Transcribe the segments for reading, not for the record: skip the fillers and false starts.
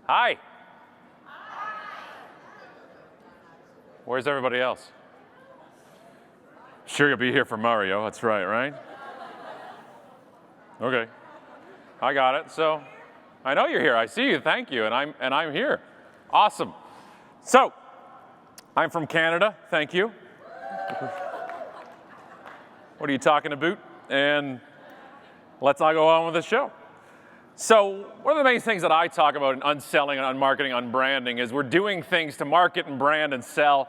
Hi. Where's everybody else? Sure you'll be here for Mario, that's right? Okay. I got it. So, I know you're here. I see you. Thank you. And I'm here. Awesome. So, I'm from Canada. Thank you. What are you talking about? And let's not go on with the show. So, one of the main things that I talk about in unselling and unmarketing, unbranding is we're doing things to market and brand and sell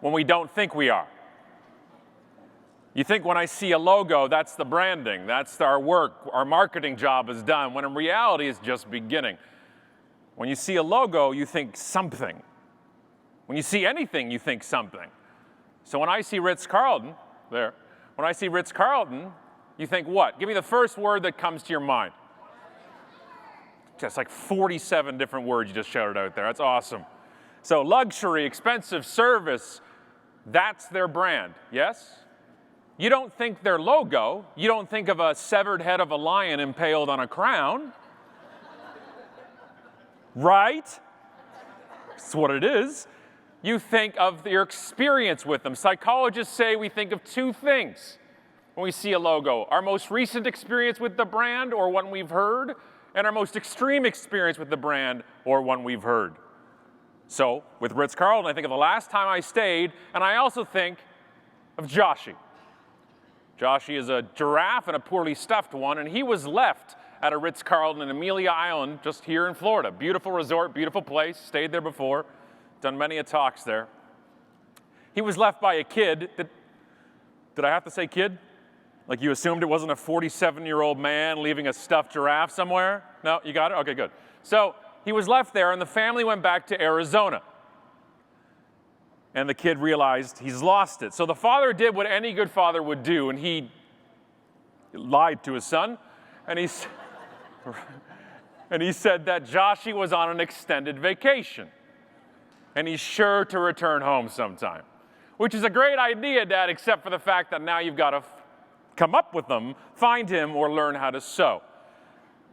when we don't think we are. You think when I see a logo, that's the branding, that's our work, our marketing job is done, when in reality it's just beginning. When you see a logo, you think something. When you see anything, you think something. So when I see Ritz-Carlton, when I see Ritz-Carlton, you think what? Give me the first word that comes to your mind. Just like 47 different words you just shouted out there. That's awesome. So luxury, expensive, service, that's their brand, yes? You don't think their logo, you don't think of a severed head of a lion impaled on a crown. Right? That's what it is. You think of your experience with them. Psychologists say we think of two things when we see a logo. Our most recent experience with the brand, or one we've heard, and our most extreme experience with the brand, or one we've heard. So, with Ritz-Carlton, I think of the last time I stayed, and I also think of Joshy. Joshy is a giraffe and a poorly stuffed one, and he was left at a Ritz-Carlton in Amelia Island, just here in Florida. Beautiful resort, beautiful place, stayed there before, done many a talks there. He was left by a kid. Did I have to say kid? Like you assumed it wasn't a 47-year-old man leaving a stuffed giraffe somewhere? No, you got it? Okay, good. So he was left there, and the family went back to Arizona. And the kid realized he's lost it. So the father did what any good father would do, and he lied to his son, and he said that Joshy was on an extended vacation, and he's sure to return home sometime. Which is a great idea, Dad, except for the fact that now you've got to come up with them, find him, or learn how to sew.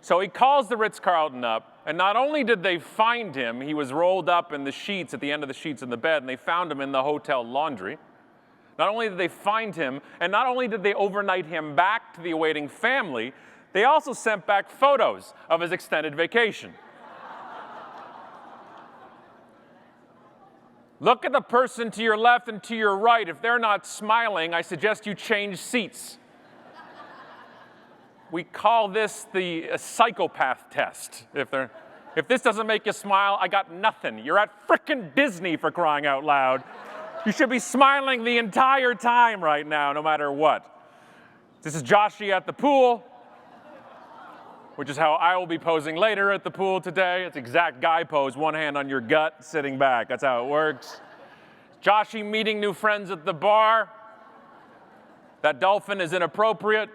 So he calls the Ritz-Carlton up, and not only did they find him, he was rolled up in the sheets, at the end of the sheets in the bed, and they found him in the hotel laundry. Not only did they find him, and not only did they overnight him back to the awaiting family, they also sent back photos of his extended vacation. Look at the person to your left and to your right. If they're not smiling, I suggest you change seats. We call this the psychopath test. If this doesn't make you smile, I got nothing. You're at frickin' Disney, for crying out loud. You should be smiling the entire time right now, no matter what. This is Joshy at the pool, which is how I will be posing later at the pool today. It's exact guy pose, one hand on your gut, sitting back. That's how it works. Joshy meeting new friends at the bar. That dolphin is inappropriate.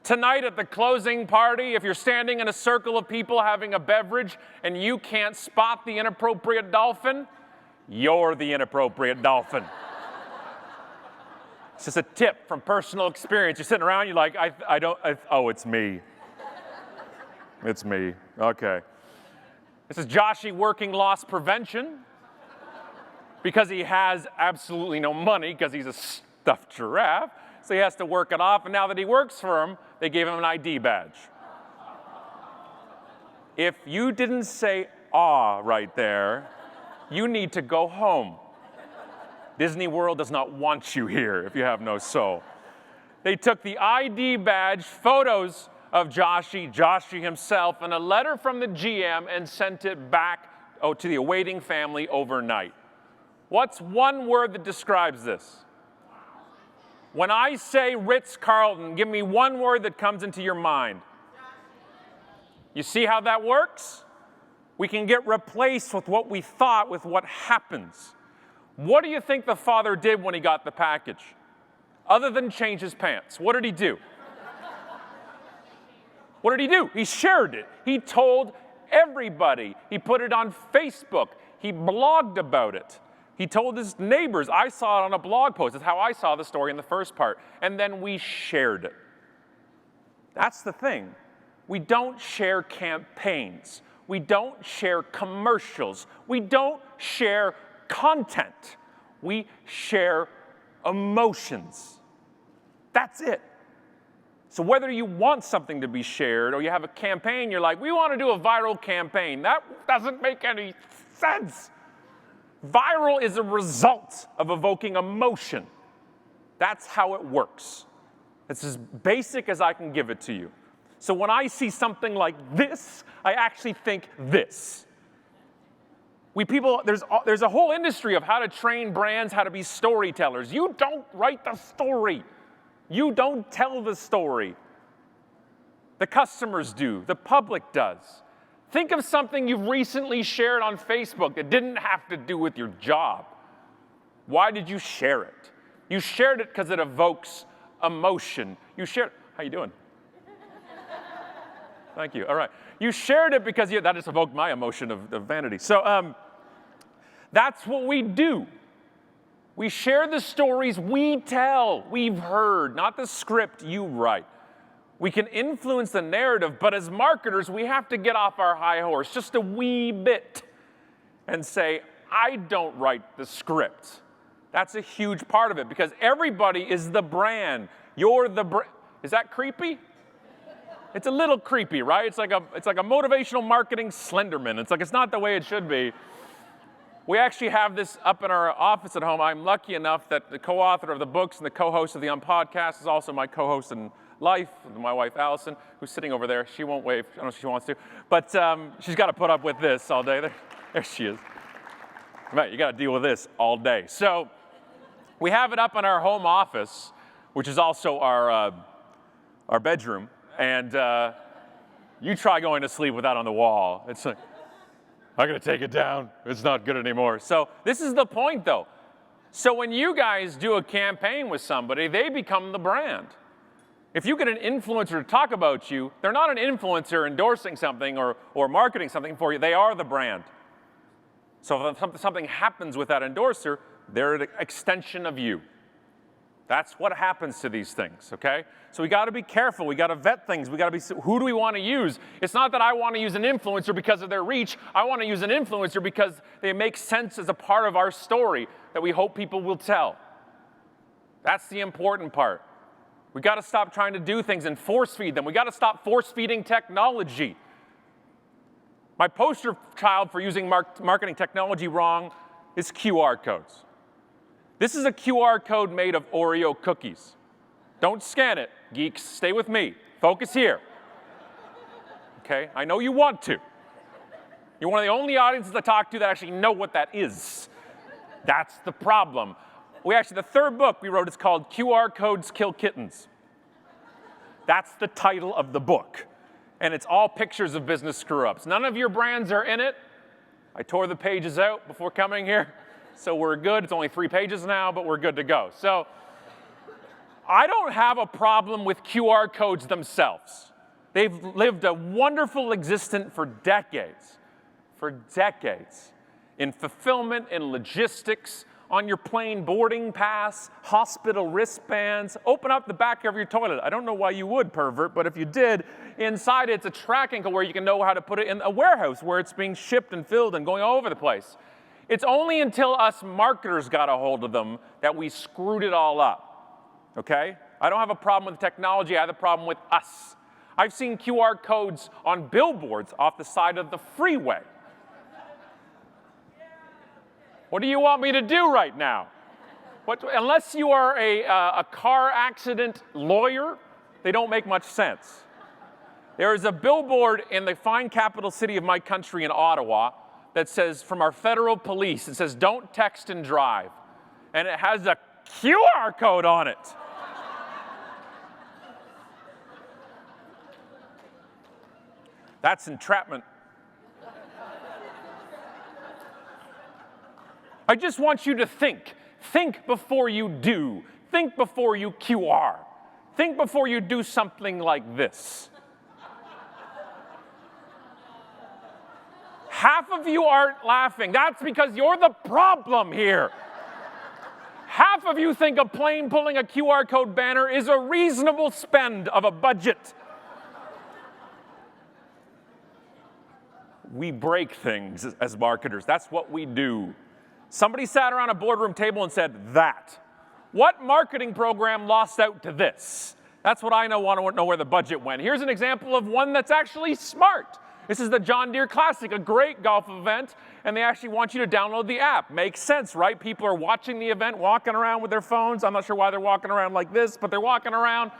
Tonight at the closing party, if you're standing in a circle of people having a beverage and you can't spot the inappropriate dolphin, you're the inappropriate dolphin. It's just a tip from personal experience. You're sitting around, you're like, oh, it's me. It's me. Okay. This is Joshy working loss prevention because he has absolutely no money because he's a stuffed giraffe. So he has to work it off, and now that he works for him, they gave him an ID badge. If you didn't say "ah" right there, you need to go home. Disney World does not want you here if you have no soul. They took the ID badge, photos of Joshy himself, and a letter from the GM and sent it back to the awaiting family overnight. What's one word that describes this? When I say Ritz-Carlton, give me one word that comes into your mind. You see how that works? We can get replaced with what we thought with what happens. What do you think the father did when he got the package? Other than change his pants, what did he do? What did he do? He shared it. He told everybody. He put it on Facebook. He blogged about it. He told his neighbors. I saw it on a blog post. That's how I saw the story in the first part. And then we shared it. That's the thing. We don't share campaigns. We don't share commercials. We don't share content. We share emotions. That's it. So whether you want something to be shared or you have a campaign, you're like, we want to do a viral campaign. That doesn't make any sense. Viral is a result of evoking emotion. That's how it works. It's as basic as I can give it to you. So when I see something like this, I actually think this. There's a whole industry of how to train brands, how to be storytellers. You don't write the story. You don't tell the story. The customers do. The public does. Think of something you've recently shared on Facebook that didn't have to do with your job. Why did you share it? You shared it because it evokes emotion. How you doing? Thank you. All right. You shared it because that just evoked my emotion of vanity. So that's what we do. We share the stories we tell, we've heard, not the script you write. We can influence the narrative, but as marketers, we have to get off our high horse just a wee bit and say, I don't write the script. That's a huge part of it because everybody is the brand. You're the brand. Is that creepy? It's a little creepy, right? It's like a motivational marketing Slenderman. It's not the way it should be. We actually have this up in our office at home. I'm lucky enough that the co-author of the books and the co-host of the podcast is also my co-host in life, my wife Allison, who's sitting over there. She won't wave. I don't know if she wants to, but she's got to put up with this all day. There she is. Right, you got to deal with this all day. So we have it up in our home office, which is also our bedroom, and you try going to sleep with that on the wall. It's like, I gotta take it down. It's not good anymore. So this is the point, though. So when you guys do a campaign with somebody, they become the brand. If you get an influencer to talk about you, they're not an influencer endorsing something or marketing something for you. They are the brand. So if something happens with that endorser, they're an extension of you. That's what happens to these things, okay? So we got to be careful. We got to vet things. We got to be, who do we want to use? It's not that I want to use an influencer because of their reach. I want to use an influencer because they make sense as a part of our story that we hope people will tell. That's the important part. We got to stop trying to do things and force feed them. We got to stop force feeding technology. My poster child for using marketing technology wrong is QR codes. This is a QR code made of Oreo cookies. Don't scan it, geeks. Stay with me. Focus here. Okay? I know you want to. You're one of the only audiences I talk to that actually know what that is. That's the problem. The third book we wrote is called QR Codes Kill Kittens. That's the title of the book. And it's all pictures of business screw-ups. None of your brands are in it. I tore the pages out before coming here. So we're good. It's only 3 pages now, but we're good to go. So I don't have a problem with QR codes themselves. They've lived a wonderful existence for decades. In fulfillment, in logistics, on your plane boarding pass, hospital wristbands. Open up the back of your toilet. I don't know why you would, pervert, but if you did, inside it's a tracking code where you can know how to put it in a warehouse where it's being shipped and filled and going all over the place. It's only until us marketers got a hold of them that we screwed it all up, okay? I don't have a problem with technology. I have a problem with us. I've seen QR codes on billboards off the side of the freeway. What do you want me to do right now? Unless you are a car accident lawyer, they don't make much sense. There is a billboard in the fine capital city of my country in Ottawa that says, from our federal police, it says, don't text and drive. And it has a QR code on it. That's entrapment. I just want you to think. Think before you do. Think before you QR. Think before you do something like this. Half of you aren't laughing. That's because you're the problem here. Half of you think a plane pulling a QR code banner is a reasonable spend of a budget. We break things as marketers. That's what we do. Somebody sat around a boardroom table and said, that. What marketing program lost out to this? That's what I want to know where the budget went. Here's an example of one that's actually smart. This is the John Deere Classic, a great golf event, and they actually want you to download the app. Makes sense, right? People are watching the event, walking around with their phones. I'm not sure why they're walking around like this, but they're walking around.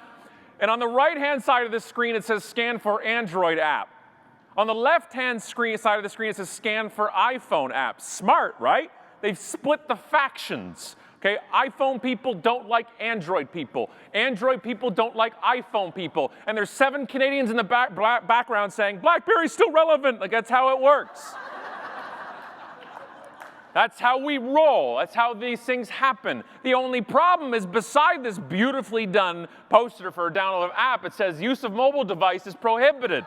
And on the right-hand side of the screen, it says scan for Android app. On the left-hand side of the screen, it says scan for iPhone app. Smart, right? They've split the factions. Okay, iPhone people don't like Android people. Android people don't like iPhone people. And there's 7 Canadians in the background saying, BlackBerry's still relevant. Like, that's how it works. That's how we roll. That's how these things happen. The only problem is beside this beautifully done poster for a download of app, it says use of mobile device is prohibited.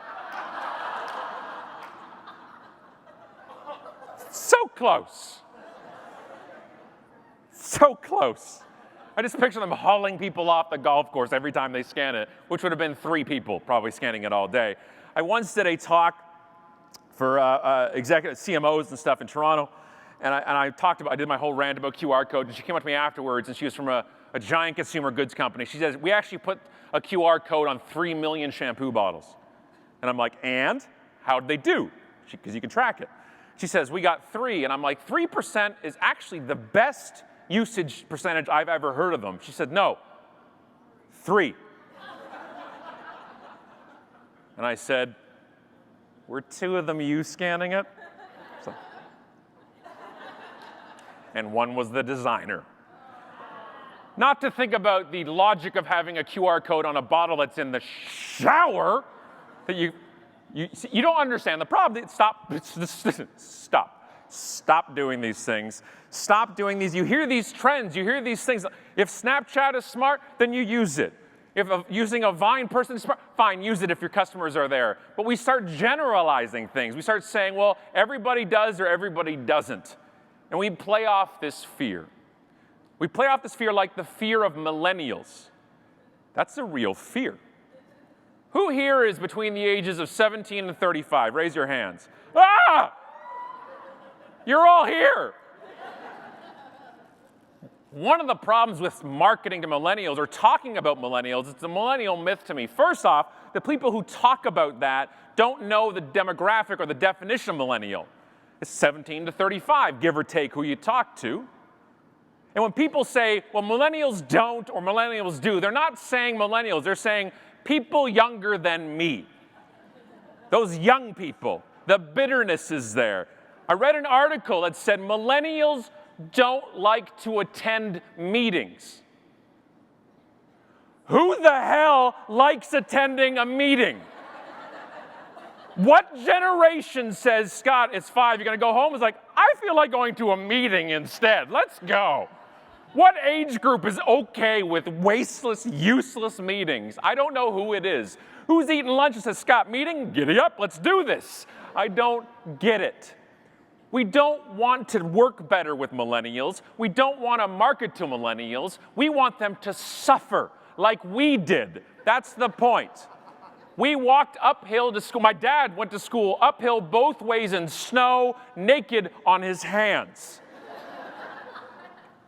So close. So close. I just picture them hauling people off the golf course every time they scan it, which would have been 3 people probably scanning it all day. I once did a talk for executive CMOs and stuff in Toronto, and I did my whole rant about QR code, and she came up to me afterwards, and she was from a giant consumer goods company. She says, we actually put a QR code on 3 million shampoo bottles. And I'm like, and? How'd they do? Because you can track it. She says, we got 3, and I'm like, 3% is actually the best usage percentage I've ever heard of them. She said, no, 3. And I said, were 2 of them you scanning it? So, and 1 was the designer. Not to think about the logic of having a QR code on a bottle that's in the shower that you don't understand the problem. Stop doing these things. Stop doing these. You hear these trends. You hear these things. If Snapchat is smart, then you use it. If using a Vine person is smart, fine, use it if your customers are there. But we start generalizing things. We start saying, well, everybody does or everybody doesn't. And we play off this fear. We play off this fear like the fear of millennials. That's a real fear. Who here is between the ages of 17 and 35? Raise your hands. Ah! You're all here. One of the problems with marketing to millennials or talking about millennials, it's a millennial myth to me. First off, the people who talk about that don't know the demographic or the definition of millennial. It's 17 to 35, give or take who you talk to. And when people say, well, millennials don't or millennials do, they're not saying millennials, they're saying people younger than me. Those young people, the bitterness is there. I read an article that said millennials don't like to attend meetings. Who the hell likes attending a meeting? What generation says, Scott, it's 5, you're going to go home? It's like, I feel like going to a meeting instead. Let's go. What age group is okay with wasteless, useless meetings? I don't know who it is. Who's eating lunch and says, Scott, meeting? Giddy up, let's do this. I don't get it. We don't want to work better with millennials. We don't want to market to millennials. We want them to suffer like we did. That's the point. We walked uphill to school. My dad went to school uphill both ways in snow, naked on his hands.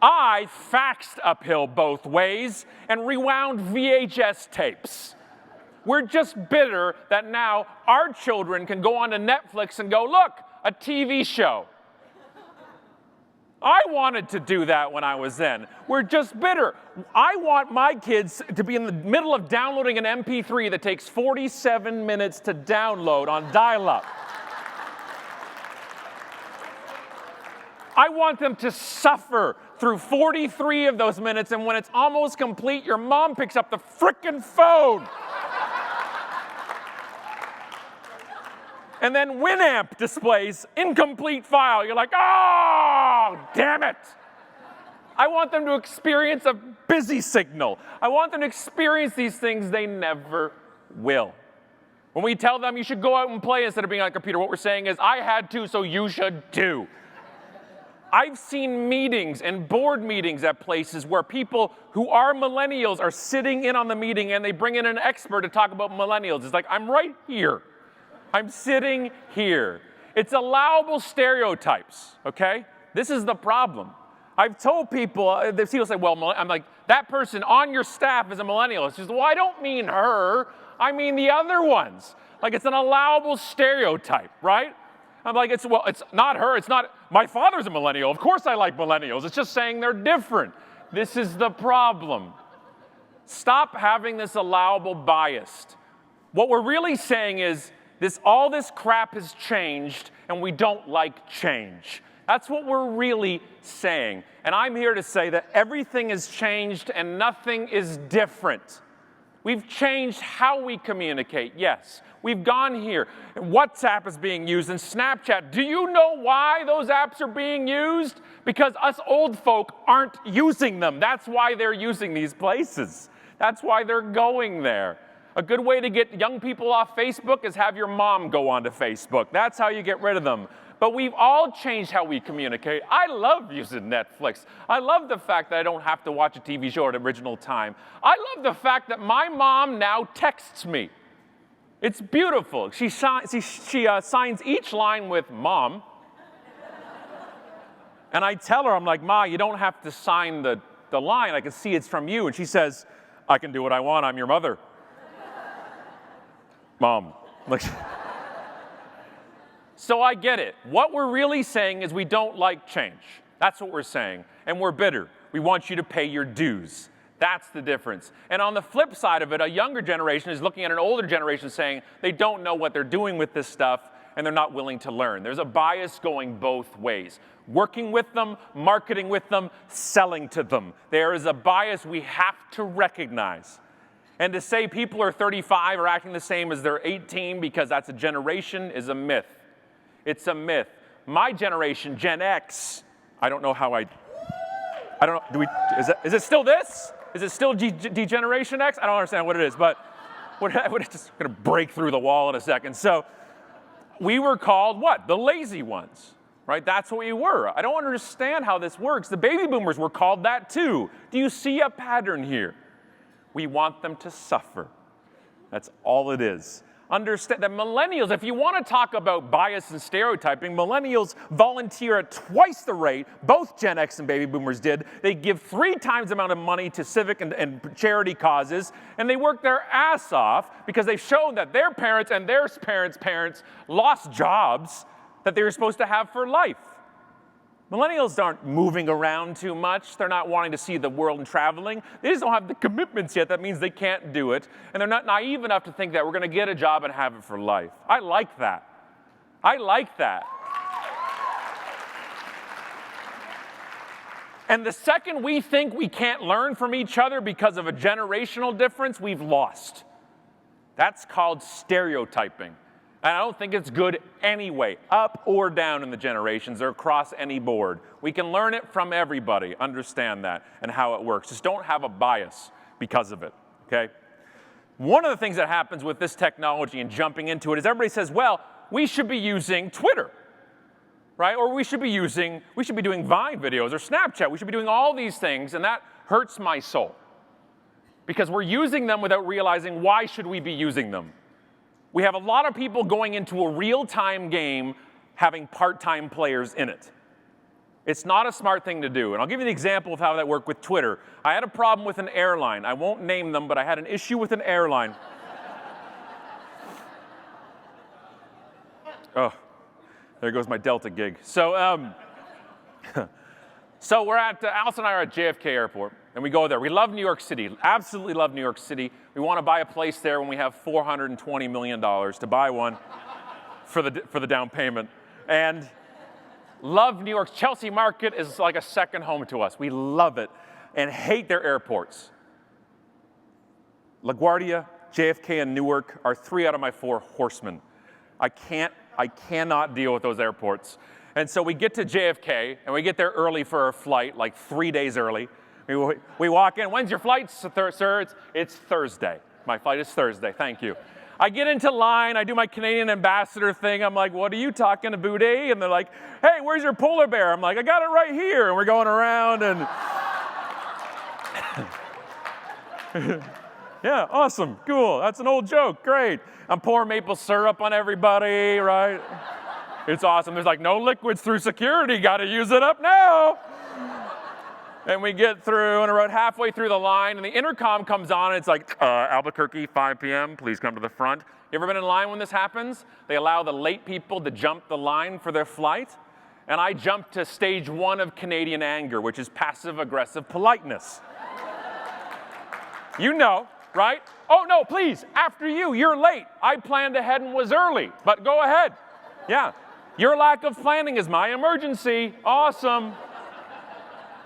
I faxed uphill both ways and rewound VHS tapes. We're just bitter that now our children can go onto Netflix and go, look, a TV show. I wanted to do that when I was in. We're just bitter. I want my kids to be in the middle of downloading an MP3 that takes 47 minutes to download on dial-up. I want them to suffer through 43 of those minutes, and when it's almost complete, your mom picks up the frickin' phone. And then Winamp displays incomplete file. You're like, oh, damn it. I want them to experience a busy signal. I want them to experience these things they never will. When we tell them you should go out and play instead of being on a computer, what we're saying is, I had to, so you should too. I've seen meetings and board meetings at places where people who are millennials are sitting in on the meeting and they bring in an expert to talk about millennials. It's like, I'm right here. I'm sitting here. It's allowable stereotypes, okay? This is the problem. I've told people, people say, well, I'm like, that person on your staff is a millennial. It's just, well, I don't mean her. I mean the other ones. Like, it's an allowable stereotype, right? I'm like, it's not her. It's not, my father's a millennial. Of course I like millennials. It's just saying they're different. This is the problem. Stop having this allowable bias. What we're really saying is, all this crap has changed, and we don't like change. That's what we're really saying. And I'm here to say that everything has changed and nothing is different. We've changed how we communicate, yes. We've gone here. WhatsApp is being used and Snapchat. Do you know why those apps are being used? Because us old folk aren't using them. That's why they're using these places. That's why they're going there. A good way to get young people off Facebook is have your mom go onto Facebook. That's how you get rid of them. But we've all changed how we communicate. I love using Netflix. I love the fact that I don't have to watch a TV show at original time. I love the fact that my mom now texts me. It's beautiful. She signs each line with Mom. And I tell her, I'm like, Ma, you don't have to sign the line. I can see it's from you. And she says, I can do what I want. I'm your mother. Mom. Like, so I get it. What we're really saying is we don't like change. That's what we're saying. And we're bitter. We want you to pay your dues. That's the difference. And on the flip side of it, a younger generation is looking at an older generation saying they don't know what they're doing with this stuff and they're not willing to learn. There's a bias going both ways. Working with them, marketing with them, selling to them. There is a bias we have to recognize. And to say people are 35 are acting the same as they're 18 because that's a generation is a myth. It's a myth. My generation, Gen X, I don't know how I don't know, is it still this? Is it still Degeneration X? I don't understand what it is, but we're just going to break through the wall in a second. So we were called what? The lazy ones, right? That's what we were. I don't understand how this works. The baby boomers were called that too. Do you see a pattern here? We want them to suffer. That's all it is. Understand that millennials, if you want to talk about bias and stereotyping, millennials volunteer at twice the rate both Gen X and baby boomers did. They give 3 times the amount of money to civic and charity causes, and they work their ass off because they've shown that their parents and their parents' lost jobs that they were supposed to have for life. Millennials aren't moving around too much. They're not wanting to see the world and traveling. They just don't have the commitments yet. That means they can't do it. And they're not naive enough to think that we're going to get a job and have it for life. I like that. I like that. And the second we think we can't learn from each other because of a generational difference, we've lost. That's called stereotyping. And I don't think it's good anyway, up or down in the generations or across any board. We can learn it from everybody, understand that, and how it works. Just don't have a bias because of it, okay? One of the things that happens with this technology and jumping into it is everybody says, well, we should be using Twitter, right? Or we should be doing Vine videos or Snapchat. We should be doing all these things, and that hurts my soul. Because we're using them without realizing why should we be using them. We have a lot of people going into a real-time game having part-time players in it. It's not a smart thing to do. And I'll give you an example of how that worked with Twitter. I had a problem with an airline. I won't name them, but I had an issue with an airline. Oh, there goes my Delta gig. So we're at, Alice and I are at JFK Airport, and we go there. We love New York City, absolutely love New York City. We want to buy a place there when we have $420 million to buy one for the down payment. And love New York. Chelsea Market is like a second home to us. We love it and hate their airports. LaGuardia, JFK, and Newark are 3 out of my 4 horsemen. I cannot deal with those airports. And so we get to JFK, and we get there early for our flight, like 3 days early. We walk in. When's your flight, sir? It's Thursday. My flight is Thursday. Thank you. I get into line, I do my Canadian ambassador thing. I'm like, what are you talking about, eh? And they're like, hey, where's your polar bear? I'm like, I got it right here. And we're going around and yeah, awesome, cool. That's an old joke, great. I'm pouring maple syrup on everybody, right? It's awesome. There's like no liquids through security, gotta use it up now. And we get through, and about halfway through the line, and the intercom comes on, and it's like, Albuquerque, 5 p.m., please come to the front. You ever been in line when this happens? They allow the late people to jump the line for their flight. And I jumped to stage 1 of Canadian anger, which is passive-aggressive politeness. You know, right? Oh, no, please, after you, you're late. I planned ahead and was early, but go ahead. Yeah, your lack of planning is my emergency. Awesome.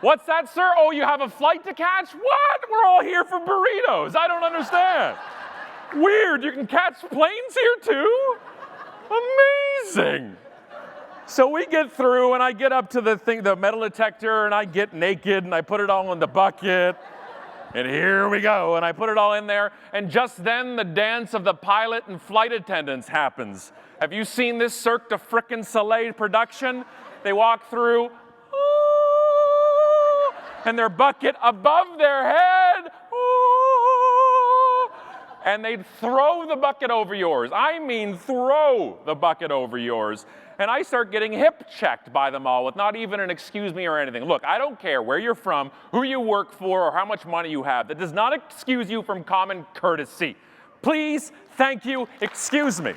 What's that, sir? Oh, you have a flight to catch? What? We're all here for burritos. I don't understand. Weird, you can catch planes here too? Amazing. So we get through, and I get up to the metal detector, and I get naked, and I put it all in the bucket. And here we go, and I put it all in there, and just then the dance of the pilot and flight attendants happens. Have you seen this Cirque du frickin' Soleil production? They walk through, and their bucket above their head, and they'd throw the bucket over yours. I mean throw the bucket over yours. And I start getting hip checked by them all with not even an excuse me or anything. Look, I don't care where you're from, who you work for, or how much money you have. That does not excuse you from common courtesy. Please, thank you, excuse me.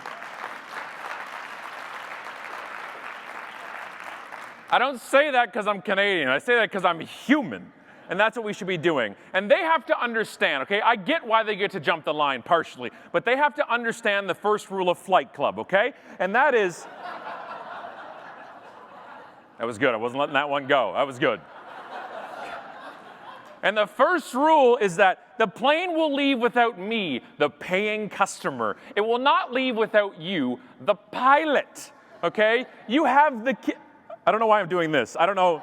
I don't say that because I'm Canadian. I say that because I'm human. And that's what we should be doing. And they have to understand, okay? I get why they get to jump the line partially, but they have to understand the first rule of Flight Club, okay? And that is, that was good. I wasn't letting that one go. That was good. And the first rule is that the plane will leave without me, the paying customer. It will not leave without you, the pilot, okay? You have the I don't know why I'm doing this. I don't know.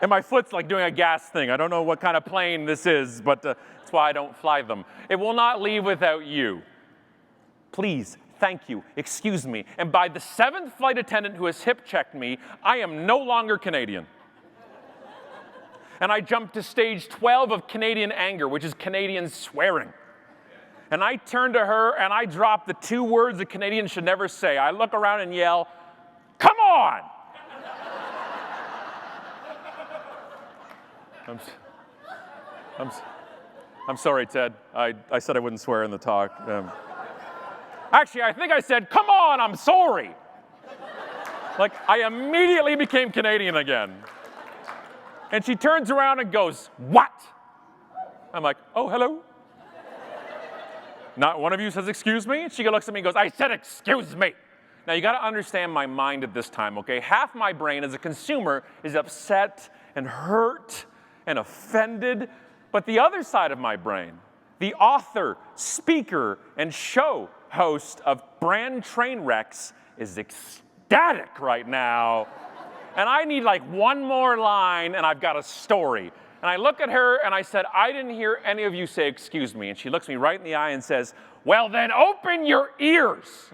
And my foot's like doing a gas thing. I don't know what kind of plane this is, but that's why I don't fly them. It will not leave without you. Please, thank you, excuse me. And by the 7th flight attendant who has hip checked me, I am no longer Canadian. And I jump to stage 12 of Canadian anger, which is Canadian swearing. And I turn to her and I drop the 2 words that Canadians should never say. I look around and yell, "Come on!" I'm sorry, Ted. I said I wouldn't swear in the talk. Actually, I think I said, "Come on, I'm sorry." Like, I immediately became Canadian again. And she turns around and goes, "What?" I'm like, "Oh, hello." Not one of you says, "Excuse me?" And she looks at me and goes, "I said, excuse me." Now, you got to understand my mind at this time, okay? Half my brain as a consumer is upset and hurt and offended, but the other side of my brain, the author, speaker, and show host of Brand Train Wrecks, is ecstatic right now. And I need like one more line, and I've got a story. And I look at her, and I said, "I didn't hear any of you say excuse me." And she looks me right in the eye and says, "Well, then open your ears."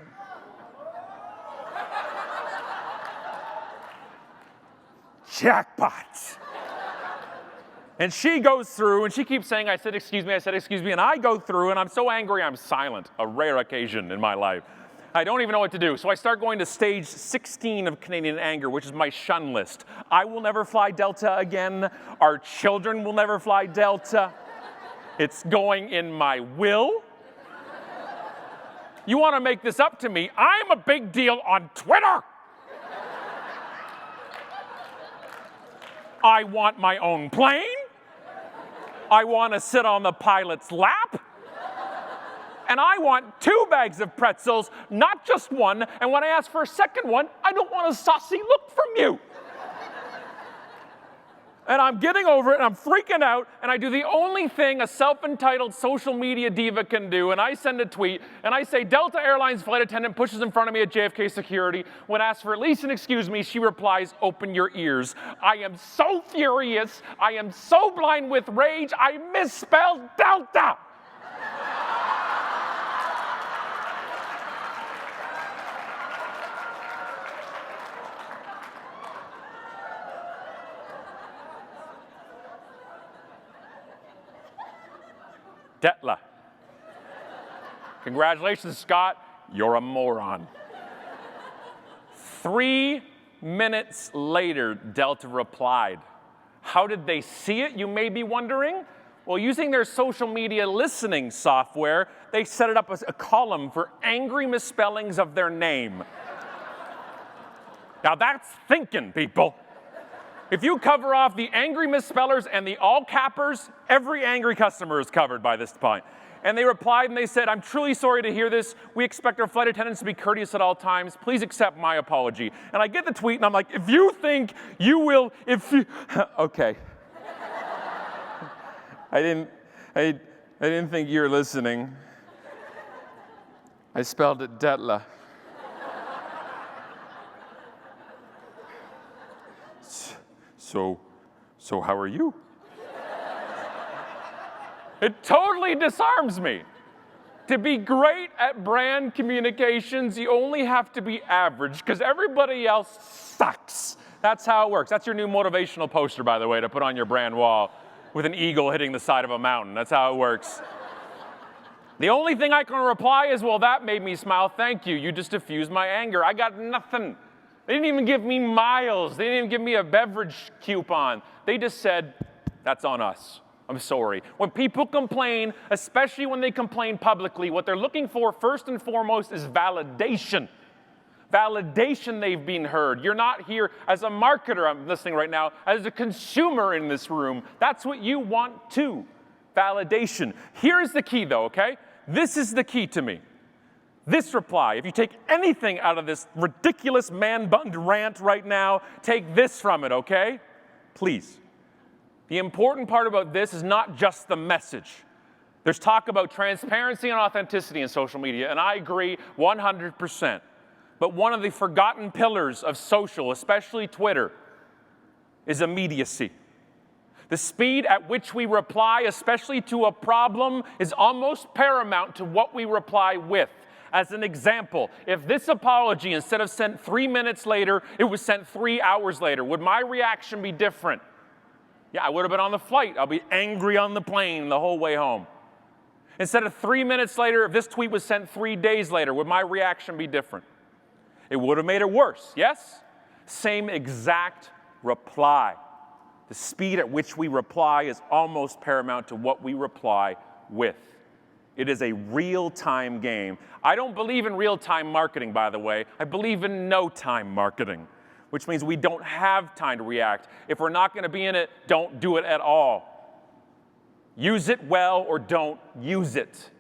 Jackpot. And she goes through, and she keeps saying, "I said, excuse me, I said, excuse me." And I go through, and I'm so angry, I'm silent. A rare occasion in my life. I don't even know what to do. So I start going to stage 16 of Canadian anger, which is my shun list. I will never fly Delta again. Our children will never fly Delta. It's going in my will. You want to make this up to me? I'm a big deal on Twitter. I want my own plane. I want to sit on the pilot's lap. And I want 2 bags of pretzels, not just one. And when I ask for a second one, I don't want a saucy look from you. And I'm getting over it, and I'm freaking out, and I do the only thing a self-entitled social media diva can do, and I send a tweet, and I say, "Delta Airlines flight attendant pushes in front of me at JFK security. When asked for at least an excuse me, she replies, 'Open your ears.'" I am so furious. I am so blind with rage. I misspelled Delta. Detla. Congratulations, Scott. You're a moron. 3 minutes later, Delta replied. How did they see it, you may be wondering? Well, using their social media listening software, they set it up as a column for angry misspellings of their name. Now that's thinking, people. If you cover off the angry misspellers and the all-cappers, every angry customer is covered by this point. And they replied and they said, I'm truly sorry to hear this. We expect our flight attendants to be courteous at all times. Please accept my apology. And I get the tweet and I'm like, if you think you will, if you, okay. I didn't think you were listening. I spelled it Detla. So how are you? It totally disarms me. To be great at brand communications, you only have to be average, because everybody else sucks. That's how it works. That's your new motivational poster, by the way, to put on your brand wall with an eagle hitting the side of a mountain. That's how it works. The only thing I can reply is, well, that made me smile. Thank you. You just diffused my anger. I got nothing. They didn't even give me miles. They didn't even give me a beverage coupon. They just said, that's on us. I'm sorry. When people complain, especially when they complain publicly, what they're looking for first and foremost is validation. Validation they've been heard. You're not here as a marketer, I'm listening right now, as a consumer in this room. That's what you want too. Validation. Here's the key though, okay? This is the key to me. This reply, if you take anything out of this ridiculous man-bun rant right now, take this from it, okay? Please. The important part about this is not just the message. There's talk about transparency and authenticity in social media, and I agree 100%. But one of the forgotten pillars of social, especially Twitter, is immediacy. The speed at which we reply, especially to a problem, is almost paramount to what we reply with. As an example, if this apology, instead of sent 3 minutes later, it was sent 3 hours later, would my reaction be different? Yeah, I would have been on the flight. I'll be angry on the plane the whole way home. Instead of 3 minutes later, if this tweet was sent 3 days later, would my reaction be different? It would have made it worse, yes? Same exact reply. The speed at which we reply is almost paramount to what we reply with. It is a real-time game. I don't believe in real-time marketing, by the way. I believe in no-time marketing, which means we don't have time to react. If we're not going to be in it, don't do it at all. Use it well or don't use it.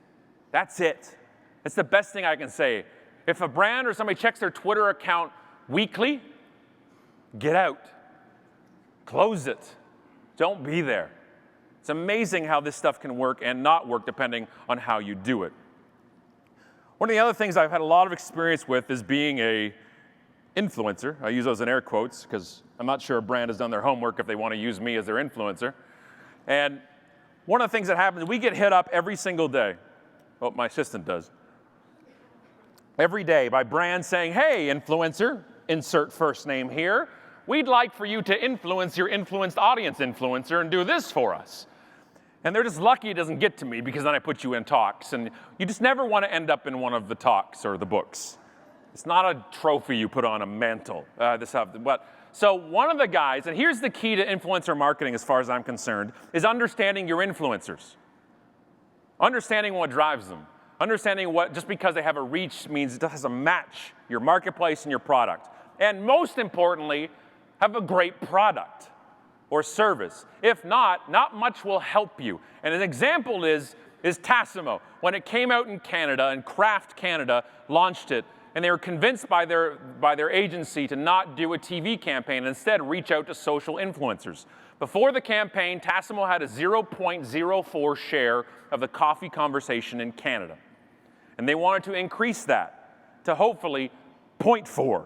That's it. It's the best thing I can say. If a brand or somebody checks their Twitter account weekly, get out. Close it. Don't be there. It's amazing how this stuff can work and not work depending on how you do it. One of the other things I've had a lot of experience with is being a influencer. I use those in air quotes because I'm not sure a brand has done their homework if they want to use me as their influencer. And one of the things that happens, we get hit up every single day. Well, my assistant does. Every day by brands saying, hey, influencer, insert first name here. We'd like for you to influence your influenced audience influencer and do this for us. And they're just lucky it doesn't get to me because then I put you in talks. And you just never want to end up in one of the talks or the books. It's not a trophy you put on a mantle. So one of the guys, and here's the key to influencer marketing as far as I'm concerned, is understanding your influencers. Understanding what drives them. Understanding what, just because they have a reach means it has to match your marketplace and your product. And most importantly, have a great product or service. If not much will help you. And an example is Tassimo. When it came out in Canada, and Kraft Canada launched it, and they were convinced by their agency to not do a TV campaign, and instead reach out to social influencers. Before the campaign, Tassimo had a 0.04 share of the coffee conversation in Canada. And they wanted to increase that to hopefully 0.4,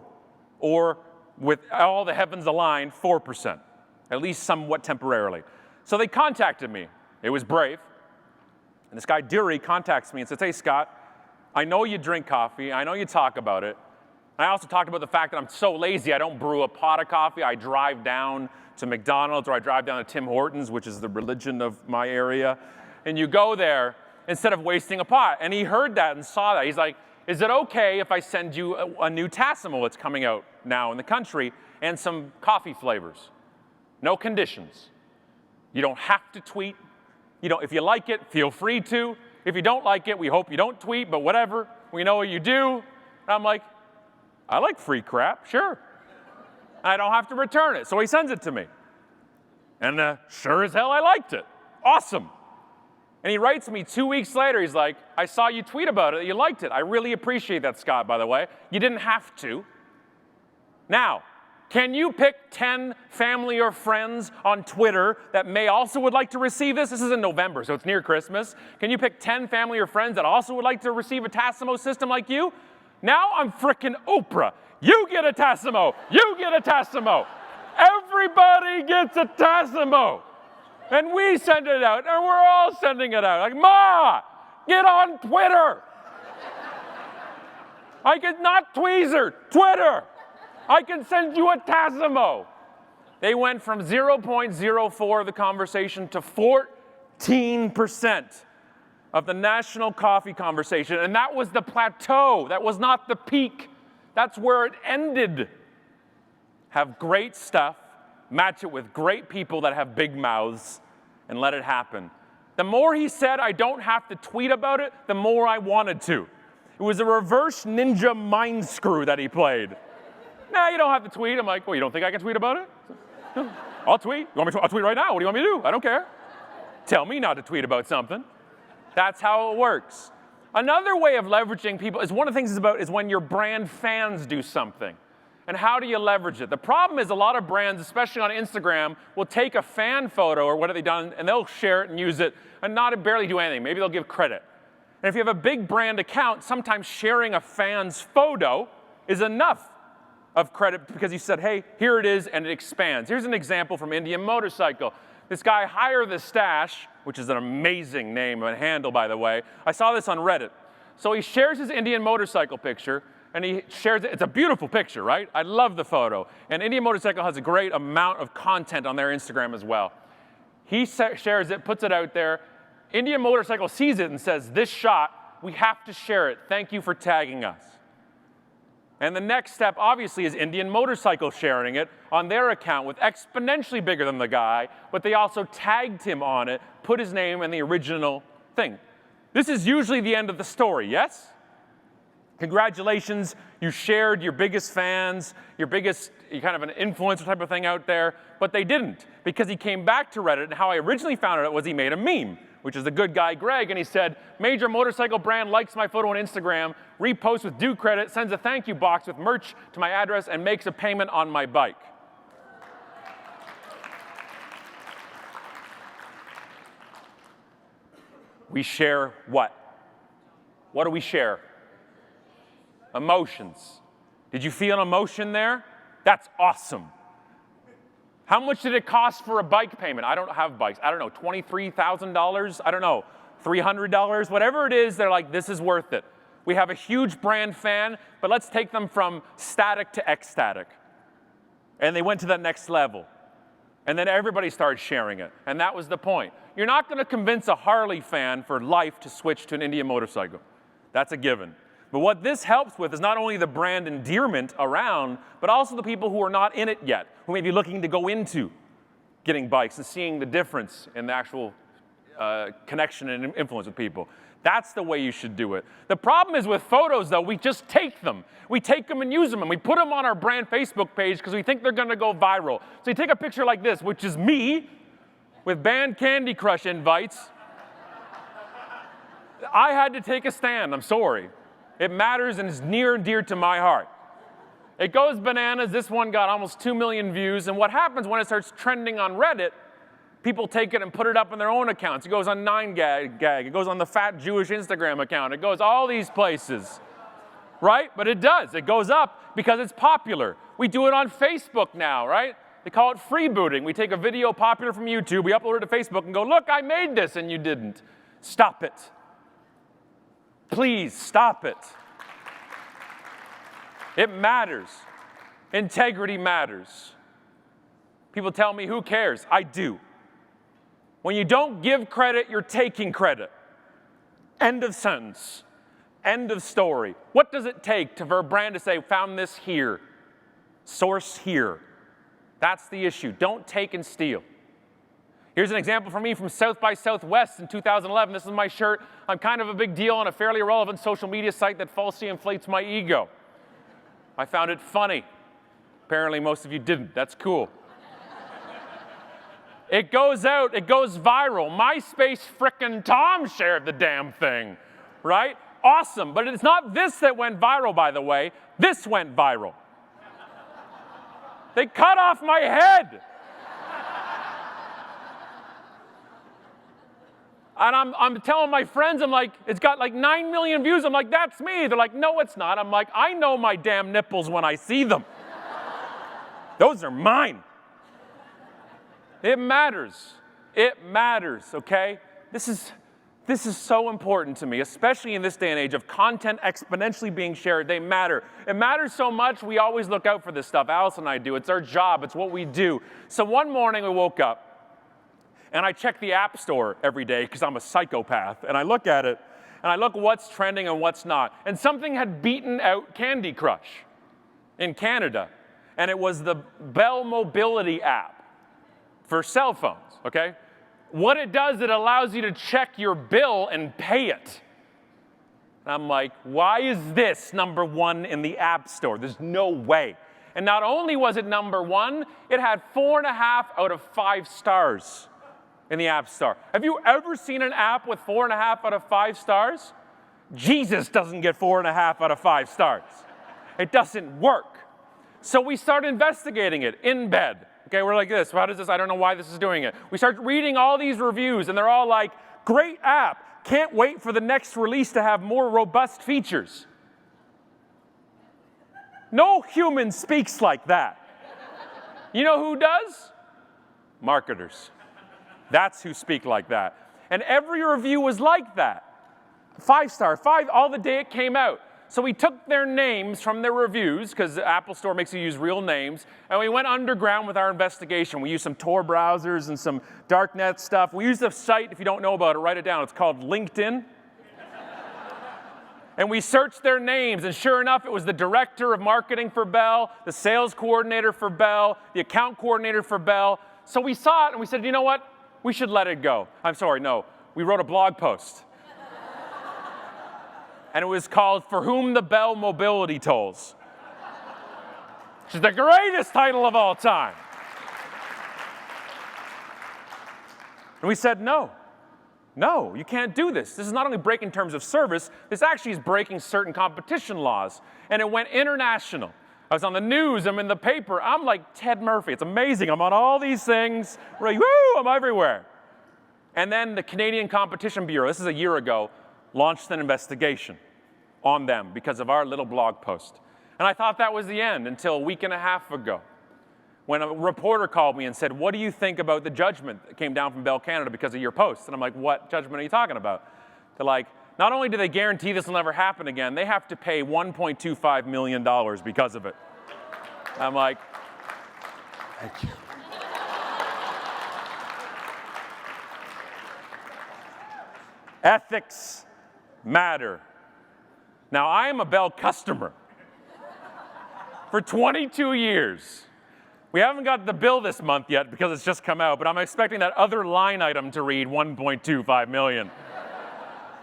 or with all the heavens aligned, 4%, at least somewhat temporarily. So they contacted me. It was brave. And this guy, Dury, contacts me and says, hey, Scott, I know you drink coffee. I know you talk about it. I also talked about the fact that I'm so lazy, I don't brew a pot of coffee. I drive down to McDonald's or I drive down to Tim Hortons, which is the religion of my area. And you go there, instead of wasting a pot. And he heard that and saw that. He's like, is it okay if I send you a new Tassimo that's coming out now in the country and some coffee flavors? No conditions. You don't have to tweet. If you like it, feel free to. If you don't like it, we hope you don't tweet, but whatever. We know what you do. And I'm like, I like free crap, sure. I don't have to return it. So he sends it to me. And sure as hell I liked it. Awesome. And he writes me 2 weeks later, he's like, I saw you tweet about it, you liked it. I really appreciate that, Scott, by the way. You didn't have to. Now, can you pick 10 family or friends on Twitter that may also would like to receive this? This is in November, so it's near Christmas. Can you pick 10 family or friends that also would like to receive a Tassimo system like you? Now I'm frickin' Oprah. You get a Tassimo. You get a Tassimo. Everybody gets a Tassimo. And we send it out, and we're all sending it out. Like, Ma, get on Twitter. I could not Tweezer, Twitter. I can send you a Tassimo. They went from 0.04 of the conversation to 14% of the national coffee conversation. And that was the plateau. That was not the peak. That's where it ended. Have great stuff, match it with great people that have big mouths, and let it happen. The more he said I don't have to tweet about it, the more I wanted to. It was a reverse ninja mind screw that he played. Nah, you don't have to tweet. I'm like, well, you don't think I can tweet about it? I'll tweet. You want me to? I'll tweet right now. What do you want me to do? I don't care. Tell me not to tweet about something. That's how it works. Another way of leveraging people is one of the things is when your brand fans do something. And how do you leverage it? The problem is a lot of brands, especially on Instagram, will take a fan photo or what have they done, and they'll share it and use it and not barely do anything. Maybe they'll give credit. And if you have a big brand account, sometimes sharing a fan's photo is enough of credit because you said, hey, here it is, and it expands. Here's an example from Indian Motorcycle. This guy, Hire the Stash, which is an amazing name and handle, by the way. I saw this on Reddit. So he shares his Indian Motorcycle picture, and he shares it. It's a beautiful picture, right? I love the photo. And Indian Motorcycle has a great amount of content on their Instagram as well. He shares it, puts it out there. Indian Motorcycle sees it and says, this shot, we have to share it. Thank you for tagging us. And the next step, obviously, is Indian Motorcycle sharing it on their account with exponentially bigger than the guy, but they also tagged him on it, put his name in the original thing. This is usually the end of the story, yes? Congratulations, you shared your biggest fans, your biggest kind of an influencer type of thing out there, but they didn't, because he came back to Reddit, and how I originally found out was he made a meme, which is the good guy Greg, and he said, major motorcycle brand likes my photo on Instagram, reposts with due credit, sends a thank you box with merch to my address, and makes a payment on my bike. We share what? What do we share? Emotions. Did you feel an emotion there? That's awesome. How much did it cost for a bike payment? I don't have bikes. I don't know, $23,000? I don't know, $300? Whatever it is, they're like, this is worth it. We have a huge brand fan, but let's take them from static to ecstatic. And they went to that next level. And then everybody started sharing it. And that was the point. You're not going to convince a Harley fan for life to switch to an Indian Motorcycle. That's a given. But what this helps with is not only the brand endearment around, but also the people who are not in it yet, who may be looking to go into getting bikes and seeing the difference in the actual connection and influence with people. That's the way you should do it. The problem is with photos, though, we just take them. We take them and use them, and we put them on our brand Facebook page because we think they're going to go viral. So you take a picture like this, which is me with banned Candy Crush invites. I had to take a stand. I'm sorry. It matters and is near and dear to my heart. It goes bananas. This one got almost 2 million views. And what happens when it starts trending on Reddit, people take it and put it up in their own accounts. It goes on 9gag. It goes on the Fat Jewish Instagram account. It goes all these places, right? But it does. It goes up because it's popular. We do it on Facebook now, right? They call it freebooting. We take a video popular from YouTube, we upload it to Facebook and go, look, I made this, and you didn't. Stop it. Please stop it. It matters. Integrity matters. People tell me, who cares? I do. When you don't give credit, you're taking credit. End of sentence. End of story. What does it take for a brand to say, found this here, source here? That's the issue. Don't take and steal. Here's an example for me from South by Southwest in 2011. This is my shirt. I'm kind of a big deal on a fairly irrelevant social media site that falsely inflates my ego. I found it funny. Apparently most of you didn't. That's cool. It goes out, it goes viral. MySpace frickin' Tom shared the damn thing, right? Awesome, but it's not this that went viral, by the way. This went viral. They cut off my head. And I'm telling my friends, I'm like, it's got like 9 million views. I'm like, that's me. They're like, no, it's not. I'm like, I know my damn nipples when I see them. Those are mine. It matters. It matters, okay? This is so important to me, especially in this day and age of content exponentially being shared. They matter. It matters so much, we always look out for this stuff. Alice and I do. It's our job. It's what we do. So one morning we woke up, and I check the App Store every day because I'm a psychopath. And I look at it, and I look what's trending and what's not. And something had beaten out Candy Crush in Canada. And it was the Bell Mobility app for cell phones, okay? What it does, it allows you to check your bill and pay it. And I'm like, why is this number one in the App Store? There's no way. And not only was it number one, it had 4.5 out of 5 stars in the App Store. Have you ever seen an app with 4.5 out of 5 stars? Jesus doesn't get 4.5 out of 5 stars. It doesn't work. So we start investigating it in bed. Okay, we're like this. How does this? I don't know why this is doing it. We start reading all these reviews, and they're all like, great app. Can't wait for the next release to have more robust features. No human speaks like that. You know who does? Marketers. That's who speak like that. And every review was like that. 5-star, 5, all the day it came out. So we took their names from their reviews, because the Apple Store makes you use real names, and we went underground with our investigation. We used some Tor browsers and some darknet stuff. We used a site, if you don't know about it, write it down. It's called LinkedIn. And we searched their names, and sure enough, it was the director of marketing for Bell, the sales coordinator for Bell, the account coordinator for Bell. So we saw it, and we said, you know what? We should let it go. I'm sorry, no. We wrote a blog post. And it was called For Whom the Bell Mobility Tolls. Which is the greatest title of all time. And we said, no, you can't do this. This is not only breaking terms of service, this actually is breaking certain competition laws. And it went international. I was on the news, I'm in the paper, I'm like Ted Murphy. It's amazing, I'm on all these things, we're like, woo, I'm everywhere. And then the Canadian Competition Bureau, this is a year ago, launched an investigation on them because of our little blog post. And I thought that was the end until a week and a half ago when a reporter called me and said, what do you think about the judgment that came down from Bell Canada because of your post? And I'm like, what judgment are you talking about? They're like, not only do they guarantee this will never happen again, they have to pay $1.25 million because of it. I'm like, thank you. Ethics matter. Now, I am a Bell customer for 22 years. We haven't got the bill this month yet because it's just come out, but I'm expecting that other line item to read $1.25 million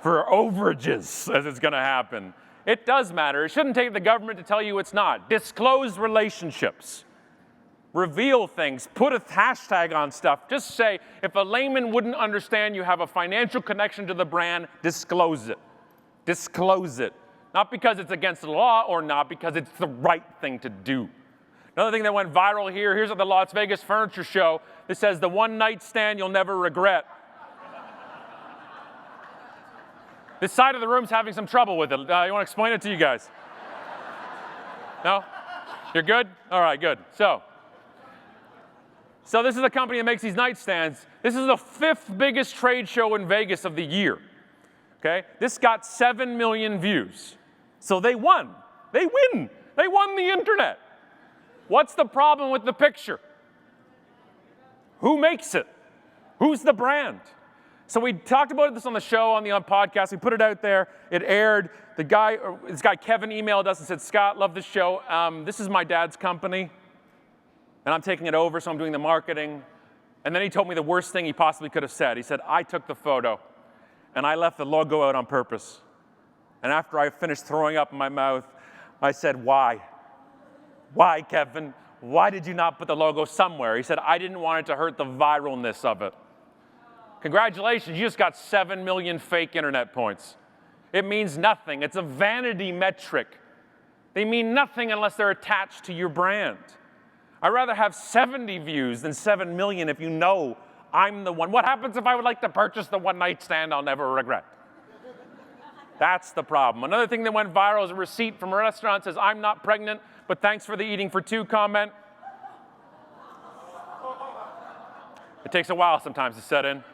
for overages as it's going to happen. It does matter. It shouldn't take the government to tell you it's not. Disclose relationships. Reveal things. Put a hashtag on stuff. Just say, if a layman wouldn't understand you have a financial connection to the brand, disclose it. Disclose it. Not because it's against the law or not because it's the right thing to do. Another thing that went viral here's at the Las Vegas Furniture Show. This says, the one night stand you'll never regret. This side of the room's having some trouble with it. You want to explain it to you guys? No? You're good? All right, good. So this is a company that makes these nightstands. This is the 5th biggest trade show in Vegas of the year. Okay? This got 7 million views. So they won. They win. They won the internet. What's the problem with the picture? Who makes it? Who's the brand? So we talked about this on the show, on the podcast. We put it out there. It aired. This guy Kevin emailed us and said, Scott, love this show. This is my dad's company, and I'm taking it over, so I'm doing the marketing. And then he told me the worst thing he possibly could have said. He said, I took the photo, and I left the logo out on purpose. And after I finished throwing up in my mouth, I said, why? Why, Kevin? Why did you not put the logo somewhere? He said, I didn't want it to hurt the viralness of it. Congratulations, you just got 7 million fake internet points. It means nothing. It's a vanity metric. They mean nothing unless they're attached to your brand. I'd rather have 70 views than 7 million if you know I'm the one. What happens if I would like to purchase the one-night stand I'll never regret? That's the problem. Another thing that went viral is a receipt from a restaurant that says, I'm not pregnant, but thanks for the eating for two comment. It takes a while sometimes to set in.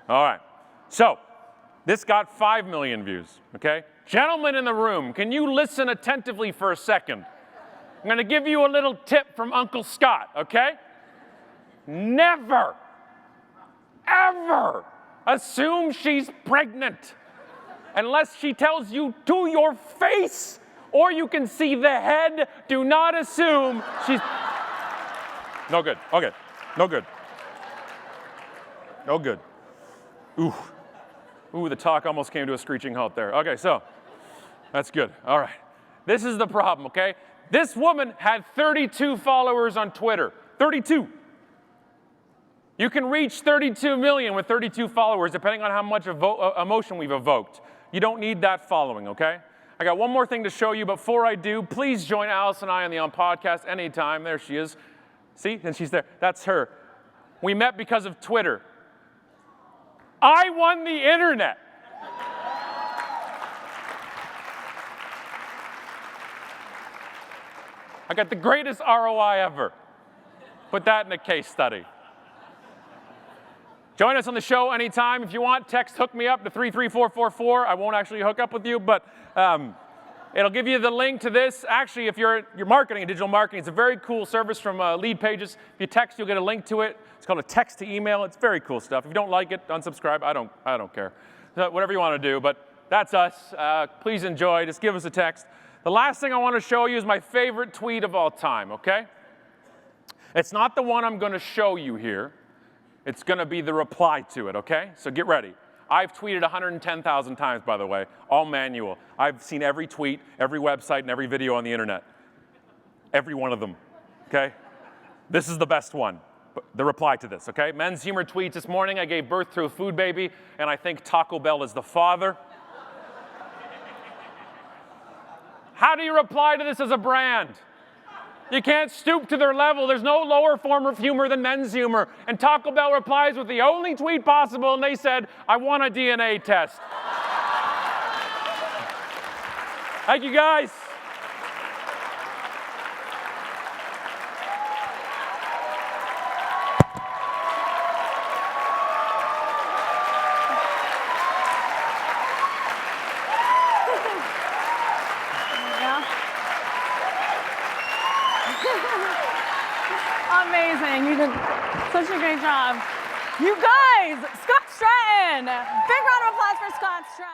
All right. So, this got 5 million views, okay? Gentlemen in the room, can you listen attentively for a second? I'm going to give you a little tip from Uncle Scott, okay? Never, ever assume she's pregnant unless she tells you to your face or you can see the head. Do not assume she's... No good. Okay. No good. No good. Ooh. Ooh, the talk almost came to a screeching halt there. Okay, so that's good. All right. This is the problem, okay? This woman had 32 followers on Twitter. 32. You can reach 32 million with 32 followers, depending on how much emotion we've evoked. You don't need that following, okay? I got one more thing to show you. Before I do, please join Alice and I on the podcast anytime. There she is. See? And she's there. That's her. We met because of Twitter. I won the internet. I got the greatest ROI ever. Put that in a case study. Join us on the show anytime. If you want, text hook me up to 33444. I won't actually hook up with you, but it'll give you the link to this. Actually, if you're marketing, digital marketing, it's a very cool service from Lead Pages. If you text, you'll get a link to it. It's called a text to email. It's very cool stuff. If you don't like it, unsubscribe. I don't care. So whatever you want to do, but that's us. Please enjoy. Just give us a text. The last thing I want to show you is my favorite tweet of all time, okay? It's not the one I'm going to show you here. It's going to be the reply to it, okay? So get ready. I've tweeted 110,000 times, by the way, all manual. I've seen every tweet, every website, and every video on the internet. Every one of them, okay? This is the best one, the reply to this, okay? Men's Humor tweets this morning, I gave birth to a food baby, and I think Taco Bell is the father. How do you reply to this as a brand? You can't stoop to their level. There's no lower form of humor than men's humor. And Taco Bell replies with the only tweet possible, and they said, I want a DNA test. Thank you, guys. Amazing. You did such a great job. You guys, Scott Stratton. Big round of applause for Scott Stratton.